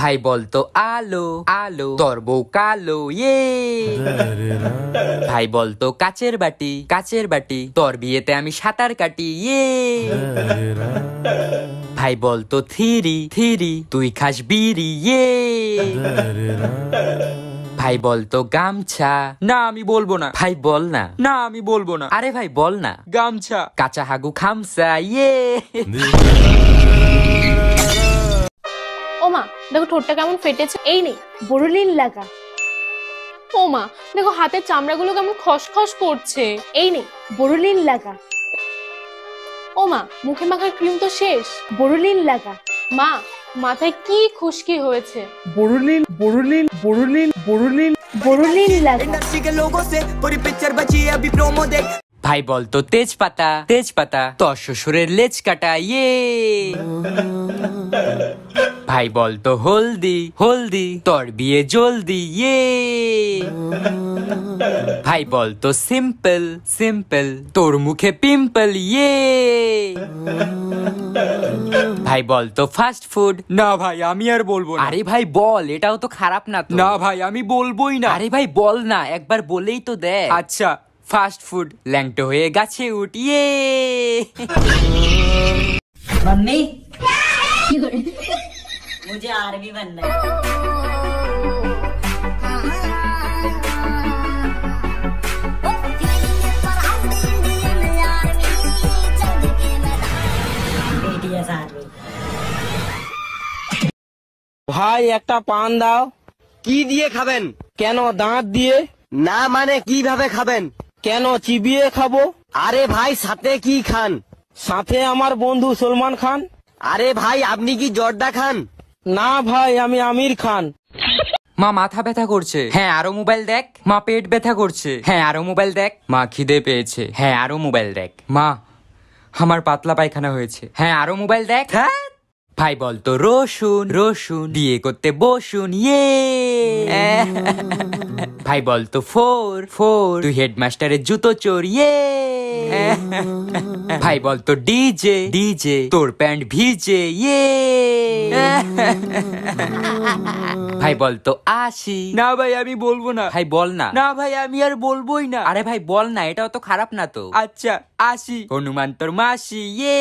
ভাই বলতো আলো আলো, তোর বউ কালো ইয়ে। ভাই বলতো কাচের বাটি কাচের বাটি, তোর বিয়েতে আমি সাঁতার কাটি ইয়ে। ভাই বলতো থিরি থিরি, তুই খাস বিড়ি ইয়ে। ভাই বলতো গামছা, না আমি বলবো না। ভাই বল না, না আমি বলবো না। আরে ভাই বল না। গামছা। কাঁচা হাগু খামসা ইয়ে। ও মা দেখো ঠোঁটটা কেমন ফেটেছে। এই নে বোরোলিন লাগা। ও মা দেখো হাতের চামড়াগুলো কেমন খসখস করছে। এই নে বোরোলিন লাগা। ও মা মুখে মাখার ক্রিম তো শেষ, বোরোলিন লাগা। মা মাথায় কি খুশকি হয়েছে। বোরোলিন বোরোলিন বোরোলিন বোরোলিন বোরোলিন লাগা। इंडस्ट्री के लोगों से पूरी पिक्चर बची है अभी प्रोमो देख। ভাই বলতো তেজপাতা তেজপাতা, তোর শ্বশুরের লেজ কাটা ইয়ে। ভাই বলতো হলদি হলদি, তোর বিয়ে জলদি ইয়ে। ভাই বলতো সিম্পল সিম্পল, তোর মুখে পিম্পল ইয়ে। ভাই বলতো ফাস্ট ফুড, না ভাই আমি আর বলবো না। আরে ভাই বল, এটাও তো খারাপ না তো। না ভাই আমি বলবোই না। আরে ভাই বল না, একবার বলেই তো দে। আচ্ছা ফাস্ট ফুড, ল্যাংটো হয়ে গাছে উঠিয়ে। मम्मी मुझे आर्मी बनना है। BTS army. ভাই একটা পান দাও। কি দিয়ে খাবেন? কেন দাঁত দিয়ে? না মানে কিভাবে খাবেন? কেন চিবিয়ে খাবো? আরে ভাই সাথে কি খান? সাথে আমার বন্ধু সলমান খান। আরে ভাই আপনি কি জর্দা খান? না ভাই আমি আমির খান। মা মাথা ব্যথা করছে, হ্যাঁ আরো মোবাইল দেখ। মা পেট ব্যথা করছে, হ্যাঁ আরো মোবাইল দেখ। মা খিদে পেয়েছে, হ্যাঁ আরো মোবাইল দেখ। মা আমার পাতলা পায়খানা হয়েছে, হ্যাঁ আরো মোবাইল দেখ। ভাই বলতো রসুন রসুন, বিয়ে করতে বসুন ইয়ে। ভাই বলতো ফোর ফোর, তুই হেডমাস্টারের জুতো চোর ইয়ে। ভাই বলতো ডিজে ডিজে, তোর প্যান্ট ভিজে ইয়ে। ভাই বলতো আশি, না ভাই আমি বলবো না। ভাই বল না। না ভাই আমি আর বলবোই না। আরে ভাই বল না, এটাও তো খারাপ না তো। আচ্ছা আশি, হনুমান তোর মাসি ইয়ে।